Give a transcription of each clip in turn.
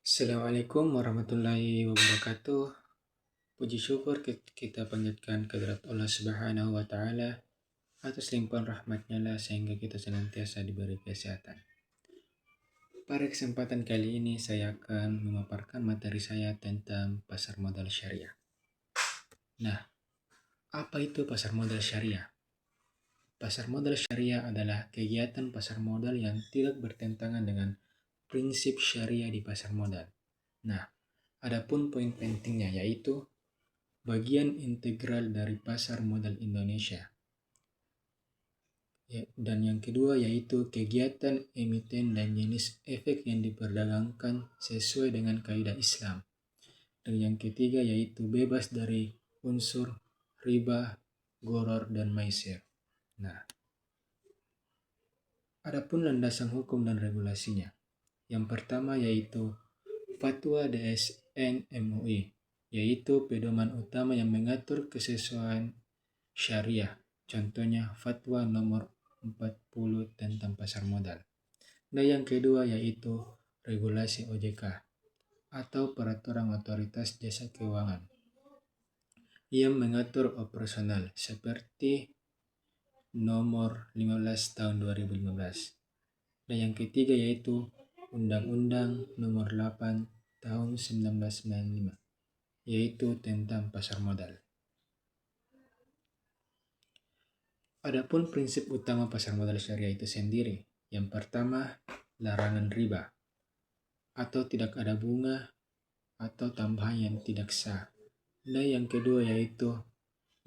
Assalamualaikum warahmatullahi wabarakatuh. Puji syukur kita panjatkan kehadirat Allah Subhanahu wa Ta'ala atas limpahan rahmatnya lah sehingga kita senantiasa diberi kesehatan. Pada kesempatan kali ini saya akan memaparkan materi saya tentang pasar modal syariah. Nah, apa itu pasar modal syariah? Pasar modal syariah adalah kegiatan pasar modal yang tidak bertentangan dengan prinsip syariah di pasar modal. Nah, adapun poin pentingnya yaitu bagian integral dari pasar modal Indonesia. Dan yang kedua yaitu kegiatan emiten dan jenis efek yang diperdagangkan sesuai dengan kaidah Islam. Dan yang ketiga yaitu bebas dari unsur riba, gharar, dan maisir. Nah, adapun landasan hukum dan regulasinya. Yang pertama yaitu Fatwa DSN MUI, yaitu pedoman utama yang mengatur kesesuaian syariah. Contohnya Fatwa nomor 40 tentang pasar modal. Dan yang kedua yaitu regulasi OJK atau peraturan otoritas jasa keuangan yang mengatur operasional seperti nomor 15 tahun 2015. Dan yang ketiga yaitu Undang-Undang nomor 8 tahun 1995 yaitu tentang pasar modal. Adapun prinsip utama pasar modal syariah itu sendiri, yang pertama larangan riba atau tidak ada bunga atau tambahan yang tidak sah. Dan yang kedua yaitu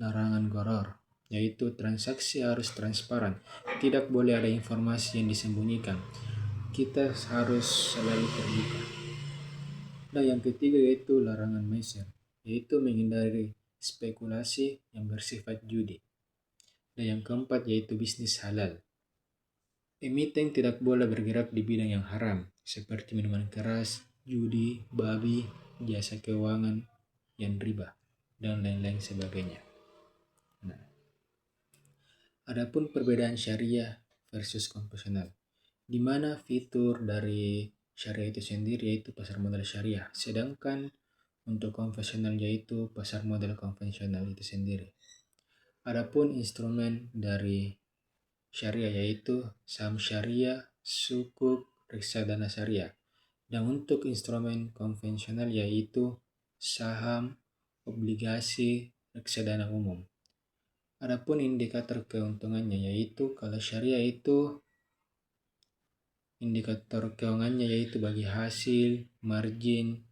larangan gharar, yaitu transaksi harus transparan, tidak boleh ada informasi yang disembunyikan. Kita harus selalu terbuka. Dan yang ketiga yaitu larangan maisir, yaitu menghindari spekulasi yang bersifat judi. Dan yang keempat yaitu bisnis halal. Emiten tidak boleh bergerak di bidang yang haram, seperti minuman keras, judi, babi, jasa keuangan, yang riba, dan lain-lain sebagainya. Nah, adapun perbedaan syariah versus konvensional, di mana fitur dari syariah itu sendiri yaitu pasar modal syariah, sedangkan untuk konvensional yaitu pasar modal konvensional itu sendiri. Adapun instrumen dari syariah yaitu saham syariah, sukuk, reksadana syariah. Dan untuk instrumen konvensional yaitu saham, obligasi, reksadana umum. Adapun indikator keuntungannya yaitu kalau syariah itu indikator keuangannya yaitu bagi hasil, margin,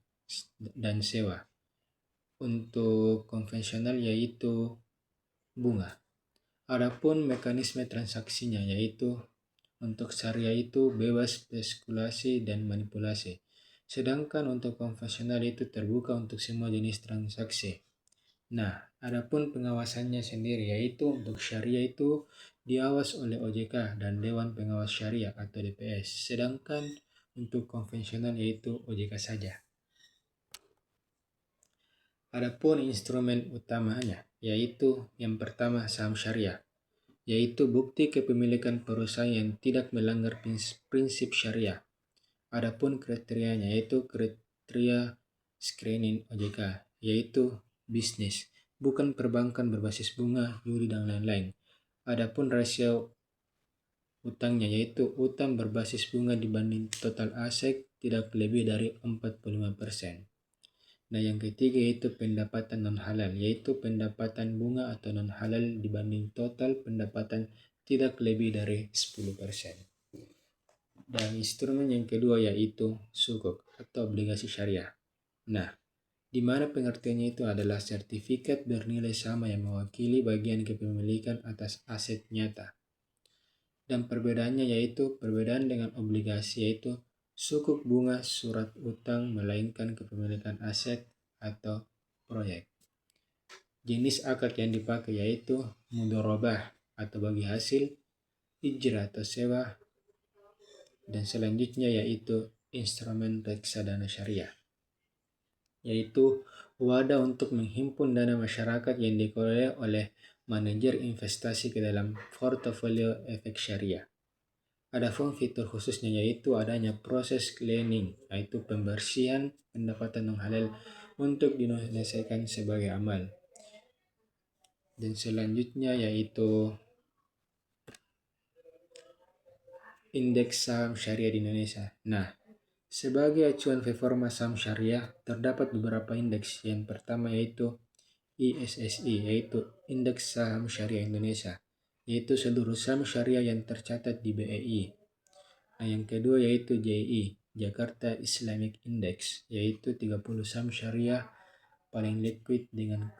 dan sewa. Untuk konvensional yaitu bunga. Adapun mekanisme transaksinya yaitu untuk syariah itu bebas spekulasi dan manipulasi. Sedangkan untuk konvensional itu terbuka untuk semua jenis transaksi. Nah, adapun pengawasannya sendiri yaitu untuk syariah itu diawas oleh OJK dan Dewan Pengawas Syariah atau DPS. Sedangkan untuk konvensional yaitu OJK saja. Adapun instrumen utamanya yaitu yang pertama saham syariah, yaitu bukti kepemilikan perusahaan yang tidak melanggar prinsip syariah. Adapun kriterianya yaitu kriteria screening OJK, yaitu bisnis, bukan perbankan berbasis bunga, judi, dan lain-lain. Adapun rasio utangnya yaitu utang berbasis bunga dibanding total aset tidak lebih dari 45%. Nah, yang ketiga yaitu pendapatan non-halal, yaitu pendapatan bunga atau non-halal dibanding total pendapatan tidak lebih dari 10%. Dan instrumen yang kedua yaitu sukuk atau obligasi syariah. Nah, di mana pengertiannya itu adalah sertifikat bernilai sama yang mewakili bagian kepemilikan atas aset nyata. Dan perbedaannya yaitu perbedaan dengan obligasi yaitu sukuk bunga surat utang melainkan kepemilikan aset atau proyek. Jenis akad yang dipakai yaitu mudharabah atau bagi hasil, ijrah atau sewa, dan selanjutnya yaitu instrumen reksadana syariah, yaitu wadah untuk menghimpun dana masyarakat yang dikelola oleh manajer investasi ke dalam portofolio efek syariah. Adapun fitur khususnya yaitu adanya proses cleaning, yaitu pembersihan pendapatan non halal untuk dinyelesaikan sebagai amal. Dan selanjutnya yaitu indeks saham syariah di Indonesia. Nah, sebagai acuan performa saham syariah, terdapat beberapa indeks. Yang pertama yaitu ISSI, yaitu Indeks Saham Syariah Indonesia, yaitu seluruh saham syariah yang tercatat di BEI. Nah, yang kedua yaitu JI, Jakarta Islamic Index, yaitu 30 saham syariah paling liquid dengan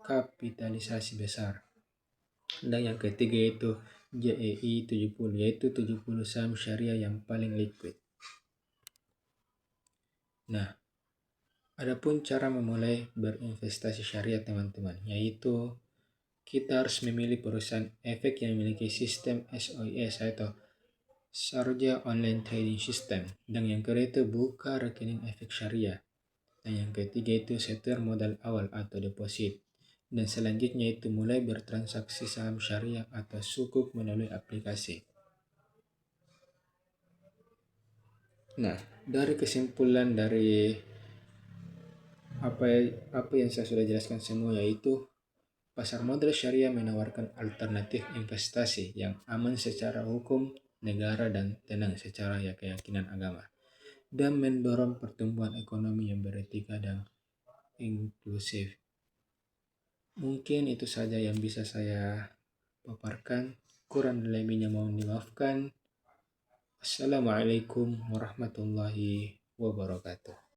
kapitalisasi besar. Dan yang ketiga yaitu JEI 70, yaitu 70 saham syariah yang paling liquid. Nah, adapun cara memulai berinvestasi syariah teman-teman, yaitu kita harus memilih perusahaan efek yang memiliki sistem SOIS atau Sharjah Online Trading System. Dan yang kedua itu buka rekening efek syariah. Dan yang ketiga itu setor modal awal atau deposit. Dan selanjutnya itu mulai bertransaksi saham syariah atau sukuk melalui aplikasi. Nah, dari kesimpulan dari apa yang saya sudah jelaskan semua, yaitu pasar modal syariah menawarkan alternatif investasi yang aman secara hukum negara dan tenang secara keyakinan agama, dan mendorong pertumbuhan ekonomi yang beretika dan inklusif. Mungkin itu saja yang bisa saya paparkan. Kurang lebihnya mohon dimaafkan. Assalamualaikum warahmatullahi wabarakatuh.